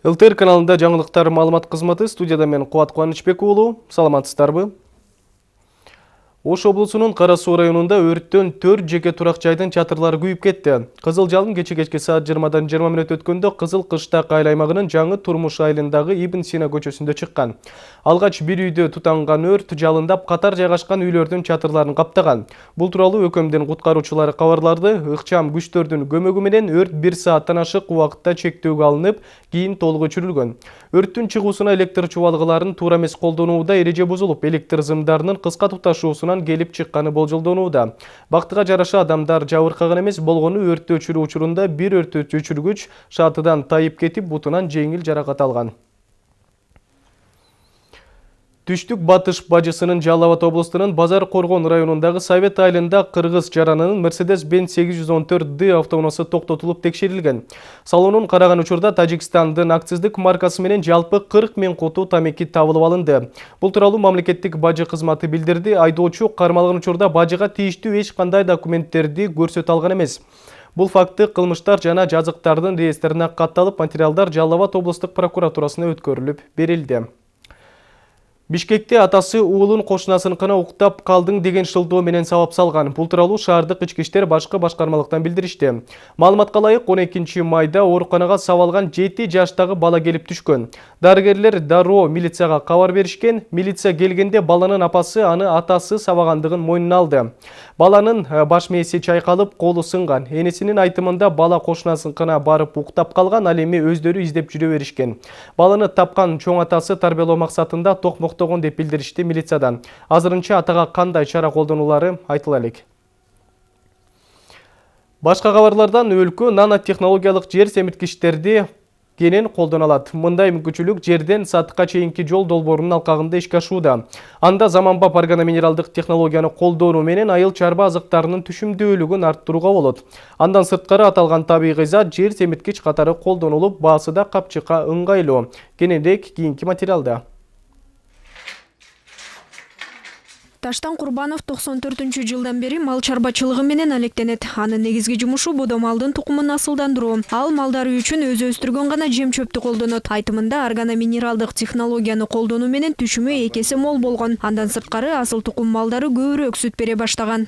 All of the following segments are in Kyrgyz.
ЛТР каналында жаңылыктар маалымат кызматы, студияда мен Кубат Кубанычбек уулу. Саламатсыздарбы? Ош облусунун Кара Суу районунда өрттөн 4 жеке турак жайдын чатырлары күйүп кетти. Кызыл жалын кечке саат 20-дан 20 мүнөт өткөндө Кызыл Кыштак айыл аймагынын Жаңы Турмуш айылындагы Ибн Сина көчөсүндө чыккан. Алгач бир үйдө тутанган өрт жалындап катар жайгашкан үйлөрдүн чатырларын каптаган. Бул тууралуу ӨКМдин куткаруучулары кабарларды. Ыкчам күчтөрдүн көмөгү менен өрт 1 сааттан ашык убакытта чектөөгө алынып, кийин толук өчүрүлгөн. Өрттүн чыгуусуна электр чубалгыларын туура эмес колдонууда эреже бузулуп, электр зымдарынын кыска туташуусунан келип чыкканы болжолдонууда. Бактыга жараша адамдар жабыркаган эмес, болгону өрттү өчүрүү учурунда бир өрттү өчүргүч шатыдан тайып кетип, бутунан жеңил жаракат алган. Түштүк батыш бажысынын Жалал Абад облустунун Базар Коргон районундагы Совет айылында кыргыз жаранынын Mercedes-Benz 814D автоунаасы токтотулуп текшерилген. Салонун караган учурда Тажикстандын акциздик маркасы менен жалпы 40 000 куту тамеки табылып алынды. Бул тууралуу мамлекеттик бажы кызматы билдирди. Айдоочу кармалган учурда бажыга тийиштүү эч кандай документтерди көрсөтө алган эмес. Бул факты кылмыштар жана жазыктардын реестрине катталып, материалдар Жалал Абад облустук прокуратурасына өткөрүлүп берилди. Бишкекте атасы уулун кошунасыныкына уктап калдың деген шылдоо менен сабап салган. Бул тууралуу шаардык ички иштер башкы башкармалыктан билдиришти. Маалыматка ылайык 12 майда ооруканага сабалган 7 жаштагы бала келип түшкөн. Дарыгерлер дароо милицияга кабар беришкен. Милиция келгенде баланын апасы аны атасы сабагандыгын мойнуна алды. Баланын баш мээси чайкалып, колу сынган. Энесинин айтымында бала кошунасыныкына барып уктап калган, ал эми өздөрү издеп жүрө беришкен. Баланы тапкан чоң атасы тарбиялоо максатында токмоктогон деп билдиришти милициядан. Азырынча атага кандай чара колдонулары айтыла элек. Башка кабарлардан өлкө нанотехнологиялык жер семирткичтерди кенен колдоно алат. Мындай мүмкүнчүлүк жерден сатыкка чейинки жол долбоорунун алкагында ишке ашууда. Анда заманбап органоминералдык технологияны колдонуу менен айыл чарба азыктарынын түшүмдүүлүгүн арттырууга болот. Андан сырткары аталган табигый зат жер семирткич катары колдонулуп, баасы да капчыкка ыңгайлуу. Кененирээк кийинки материалда. Таштан Курбанов 94-жылдан бери мал чарбачылыгы менен алектенет. Анын негизги жумушу бодо малдын тукумун асылдандыруу. Ал малдары үчүн өзү өстүргөн гана жем чөптү колдонот. Айтымында органоминералдык технологияны колдонуу менен түшүмү 2 эсе мол болгон. Андан сырткары асыл тукум малдары көбүрөөк сүт бере баштаган.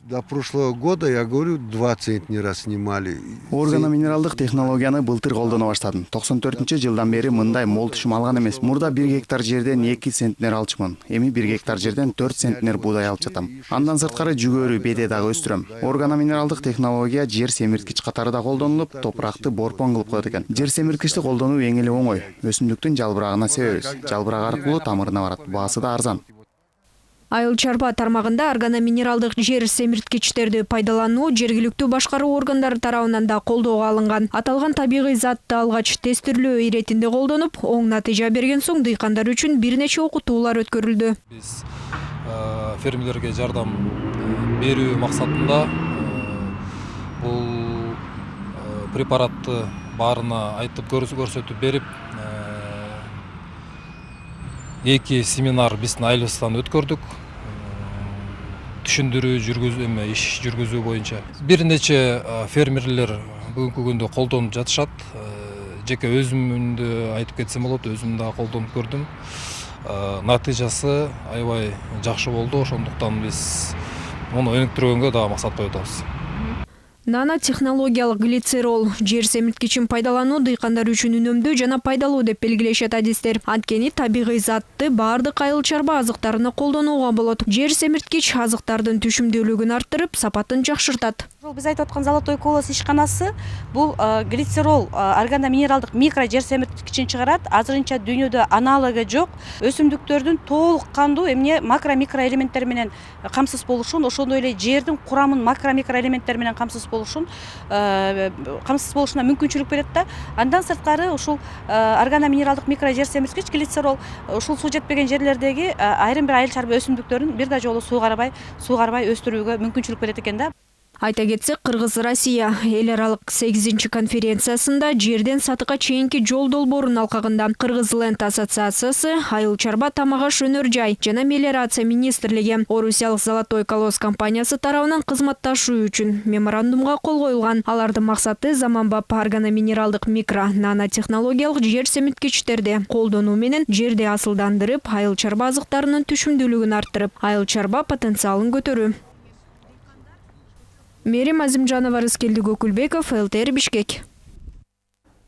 До прошлого года, я говорю, 2 центнера снимали. Органоминералдык технологияны былтыр колдоно баштадым. 94-жылдан бери мындай мол түшүм алган эмес. Мурда 1 гектар жерден 2 центнер алчумун. Эми 1 гектар жерден 4 центнер буудай алып жатам. Андан сырткары жүгөрү, беде дагы өстүрөм. Органоминералдык технология жер семирткич катары да колдонулуп, топуракты борпон кылып коет экен. Жер семирткичти колдонуу эң эле оңой. Өсүмдүктүн жалбырагына себебиз. Жалбырак аркылуу тамырына барат. Баасы да арзан. Айыл чарба тармагында органоминералдык жер семирткичтерди пайдалануу жергиликтүү башкаруу органдары тарабынан да колдоого алынган. Аталган табигый затты алгач тестирлөө иретинде колдонуп, оң натыйжа берген соң дыйкандар үчүн бир нече окутуулар өткөрүлдү. Биз фермерлерге жардам берүү максатында бул препаратты баарына айтып көрсөтүп берип, 2 семинар биздин айылыбыздан өткөрдүк. Түшүндүрүү иш жүргүзүү боюнча. Бир нече фермерлер бүгүнкү күндө колдонуп жатышат. Жеке өзүмдү айтып кетсем болот, өзүм да колдонуп көрдүм. Натыйжасы аябай жакшы болду. Ошондуктан биз муну өнүктүргөнгө да максат коюп атабыз. Нанотехнологиялык глицерол жер семирткичин пайдалануу дыйкандар үчүн үнөмдүү жана пайдалуу деп белгилешет адистер. Анткени табигый затты баардык айыл чарба азыктарына колдонууга болот. Жер семирткич азыктардын түшүмдүүлүгүн арттырып, сапатын жакшыртат. Биз айтып аткан Золотой колос ишканасы бул глицерол органоминералдык микро жер семирткичин чыгарат. Азырынча дүйнөдө аналогу жок. Өсүмдүктөрдүн толук кандуу макро-микро элементтер менен камсыз болушун, ошондой эле жердин курамын макро-микро элементтер менен камсыз болушуна мүмкүнчүлүк берет да. Андан сырткары ушул органоминералдык микро жер семирткич глицерол ушул суу жетпеген жерлердеги айрым бир айыл чарба өсүмдүктөрүн бир да жолу суу карабай өстүрүүгө мүмкүнчүлүк берет экен да. Айта кетсек, Кыргыз-Россия эл аралык 8-чи конференциясында жерден сатыга чейинки жол долбоорун алкагында Кыргыз-Ленд ассоциациясы, Айыл чарба тамак-аш өнөр жай жана мелиорация министрлиги, Орусиялык Золотой колос компаниясы тарабынан кызматташуу үчүн меморандумга кол коюлган. Алардын максаты заманбап органоминералдык микро нанотехнологиялык жер семирткичтерди колдонуу менен жерди асылдандырып, айыл чарба азыктарынын түшүмдүүлүгүн арттырып, айыл чарба потенциалын көтөрүү. Мерим Азимжанова, Рыскелди Көкүлбеков, ЛТР Бишкек.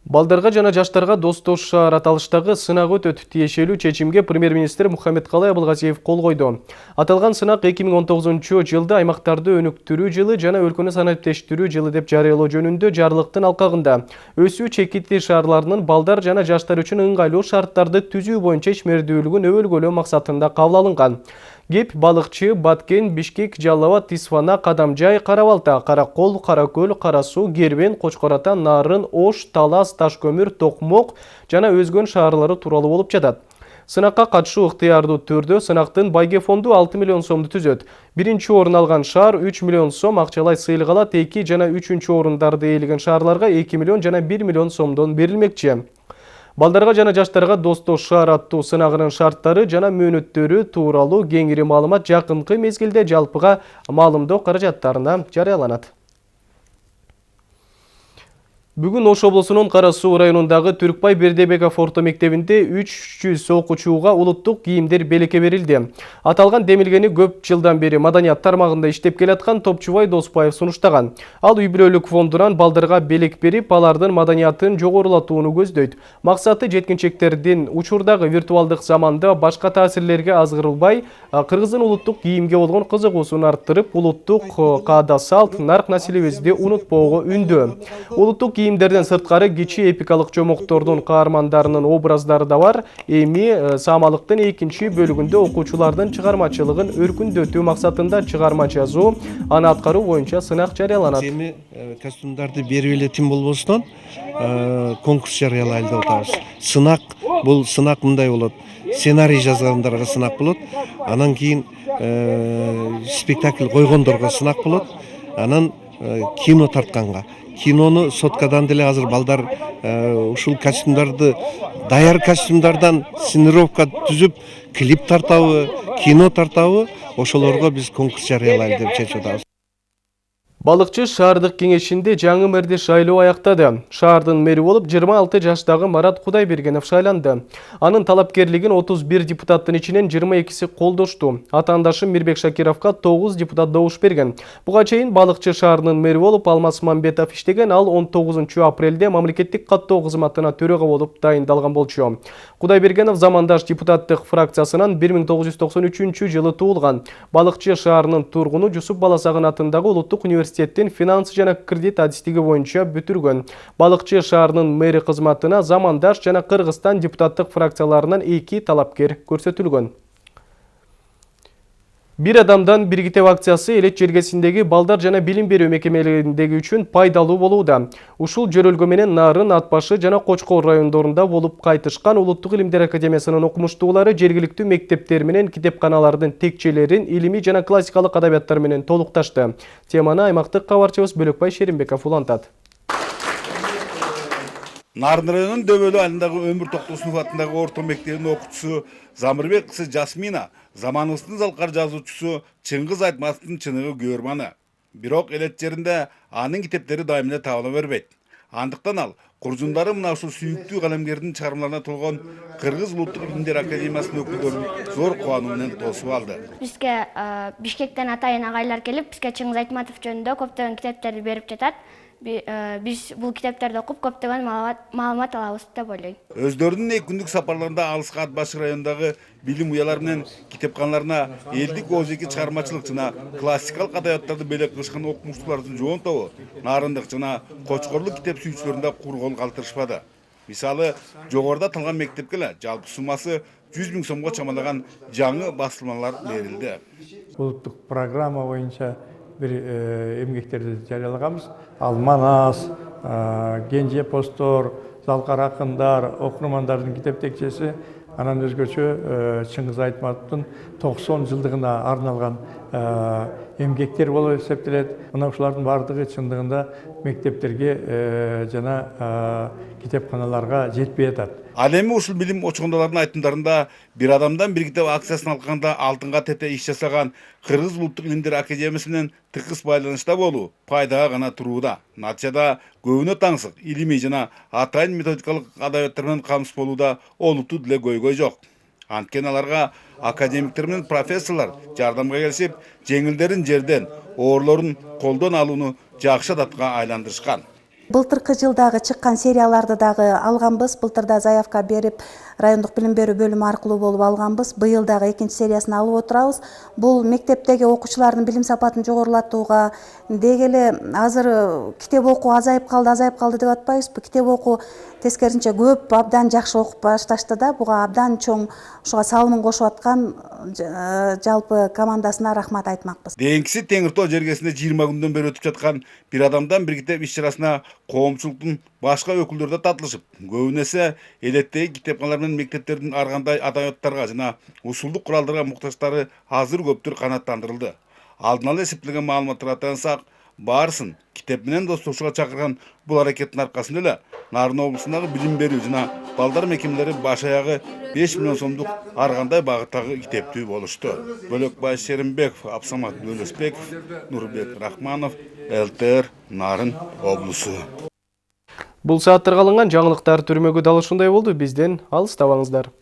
Балдарга жана жаштарга Достош шаар аталыштагы сынак өтөт. Тиешелүү чечимге премьер-министр Мухаммедкалый Абылгазиев кол койду. Аталган сынак 2019-жылды аймактарды өнүктүрүү жылы жана өлкөнү санаптештирүү жылы деп жарыялоо жөнүндө жарлыктын алкагында өсүү чекити шаарларынын балдар жана жаштар үчүн ыңгайлуу шарттарды түзүү боюнча ишмердүүлүгүн өбөлгөлөө максатында кабыл алынган. Кеп Балыкчы, Баткен, Бишкек, Жалал Абад, Тисфана, Кадамжай, Карабалта, Каракол, Каракөл, Карасуу, Кербен, Кочкор-Ата, Нарын, Ош, Талас, Ташкөмүр, Токмок жана өзгөн шаарлары тууралуу болуп жатат. Сынакка катышуу ыктыярдуу түрдө сынактын байге фонду 6 миллион сомду түзөт. Биринчи орун алган шаар 3 миллион сом акчалай сыйлык алат, 2 жана 3-чү орундарды ээлеген шаарларга 2 миллион жана 1 миллион сомдон берилмекчи. Балдарга жана жаштарга Достош шаар аттуу сынагынын шарттары жана мөөнөттөрү тууралуу кеңири маалымат жакынкы мезгилде жалпыга маалымдоо каражаттарына жарыяланат. Бүгүн Ош облусунун Кара-Суу районундагы Түркбай Бердебеков орто мектебинде 300 окуучуга улуттук кийимдер белекке берилди. Аталган демилгени көп жылдан бери маданият тармагында иштеп келаткан Топчубай Доспаев сунуштаган. Ал үй-бүлөлүк фондунан балдарга белек берип, алардын маданиятын жогорулатууну көздөйт. Максаты жеткинчектердин учурдагы виртуалдык заманда башка таасирлерге азгырылбай, кыргыздын улуттук кийимге болгон кызыгуусун арттырып, улуттук каада салт, нарк населебизди унутпоого үндөө. Улуттук кийимдерден сырткары кичи эпикалык жомоктордун каармандарынын образдары да бар. Эми Саамалыктын 2-чи бөлүгүндө окуучулардын чыгармачылыгын өркүндөтүү максатында чыгарма жазуу, аны аткаруу боюнча сынак жарыяланат. Эми костюмдарды берип эле тим болбостон конкурс жарыялайлы деп атабыз. Бул сынак мындай болот. Сценарий жазгандарга сынак болот. Анан кийин спектакль койгондорго сынак болот. Анан кино тартканга. Кинону соткадан деле азыр балдар ушул костюмдарды, даяр костюмдардан сценировка түзүп, клип тартабы, кино тартабы, ошолорго биз конкурс жарыялайлы деп чечип атабыз. Балыкчы шаардык кеңешинде жаңы мэрди шайлоо аяктады. Шаардын мэри болуп 26 жаштагы Марат Кудайбергенов шайланды. Анын талапкерлигин 31 депутаттын ичинен 22си колдошту. Атаандашым Мирбек Шакировго 9 депутат добуш берген. Буга чейин Балыкчы шаарынын мэри болуп Алмаз Мамбетов иштеген, ал 19-апрелде мамлекеттик каттоо кызматына төрөгө болуп дайындалган болчу. Кудайбергенов замандаш депутаттык фракциясынан 1993-жылы туулган. Балыкчы шаарынын тургуну Жусуп Баласагын атындагы улуттук университеттин финанс жана кредит адистиги боюнча бүтүргөн. Балыкчы шаарынын мэри кызматына замандаш жана Кыргызстан депутаттык фракцияларынан 2 талапкер көрсөтүлгөн. Бир адамдан бир китеп акциясы элет жергесиндеги балдар жана билим берүү мекемелериндеги үчүн пайдалуу болууда. Ушул жөрөлгө менен Нарын, Атбашы жана Кочкор райондорунда болуп кайтышкан Улуттук илимдер академиясынын окумуштуулары жергиликтүү мектептер менен китепканалардын текчелерин илимий жана классикалык адабияттар менен толукташты. Теманы аймактык кабарчыбыз Бөлөкбай Шеримбеков улантат. Нарын районунун Дөбөлүү айылындагы Өмүр Токтосунов атындагы орто мектебинин окуучусу Замырбек кызы Жасмина заманыбыздын залкар жазуучусу Чыңгыз Айтматовдун чыныгы көрманы. Бирок элет жеринде анын китептери дайым эле табыла бербейт. Андыктан ал куржундары мына ушул сүйүктүү калемгердин чыгармаларына толгон Кыргыз Улуттук илимдер академиясынын өкүлдөрүн зор кубануу менен тосуп алды. Бизге Бишкектен атайын агайлар келип, бизге Чыңгыз Айтматов жөнүндө көптөгөн китептерди берип жатат. Биз бул китептерди окуп көптөгөн маалымат алабыз деп ойлойм. Өздөрүнүн 2 күндүк сапарларында алыска Атбашы районундагы билим уялары менен китепканаларына элдик оозеки чыгармачылык жана классикалык адабияттарды белек кылышкан окумуштуулардын жоон тобу Нарындык жана Кочкорлук китеп сүйүүчүлөрүндө кур кол калтырышпады. Мисалы, жогоруда аталган мектепке эле жалпы суммасы 100 000 сомго чамалаган жаңы басылмалар берилди. Улуттук программа боюнча бир эмгектерди жарыялаганбыз. Ал Манас, Кенже Постор, Залкар акындар, окурмандардын китеп текчеси, анан өзгөчө Чыңгыз Айтматовдун 90 жылдыгына арналган эмгектер болуп эсептелет. Мына ушулардын бардыгы чындыгында мектептерге жана китепканаларга жетпей атат. Ал эми ушул билим очкондолордун айтымдарында бир адамдан бир китеп акциясын алганда алтынга тете иш жасаган Кыргыз улуттук илимдер академиясы менен тыгыз байланышта болуу пайдага гана турууда. Натыйжада көбүнө таңсык илимий жана атайын методикалык адабияттар менен камсыз болууда олуттуу деле көйгөй жок. Анткени аларга академиктер менен профессорлор жардамга келишип, жеңилдерин жерден, оорлорун колдон алууну жакшы адатка айландырышкан. Былтыркы жылдагы чыккан серияларды дагы алганбыз. Былтыр да заявка берип, райондук билим берүү бөлүмү аркылуу болуп алганбыз. Быйыл дагы экинчи сериясын алып отурабыз. Бул мектептеги окуучулардын билим сапатын жогорулатууга, деги эле азыр китеп окуу азайып калды деп атпайбызбы? Китеп окуу тескерисинче көп абдан жакшы окуп башташты да. Буга абдан чоң ушуга салымын кошуп аткан жалпы командасына рахмат айтмакпыз. Дейинкиси Теңир Тоо жергесинде 20 күндөн бери өтүп жаткан бир адамдан бир китеп иш-чарасына коомчулуктун башка өкүлдөрү да татылышып, көбүнесе элеттеги китепканалар менен мектептердин ар кандай адабияттарга жана усулдук куралдарга муктаждары азыр көптүр канааттандырылды. Алдын ала эсептелген маалыматтарга таянсак, баарысын китеп менен достошууга чакырган бул аракеттин аркасында эле Нарын облусундагы билим берүү жана балдар мекемелери баш аягы 5 миллион сомдук ар кандай багыттагы китептүү болушту. Бөлөкбай Шеримбеков, Абсамат Өлөсбеков, Нурбек Рахманов, ЛТР, Нарын облусу. Бул сааттарга алынган жаңылыктар түрмөгү дал ушундай болду. Бизден алыстабаңыздар.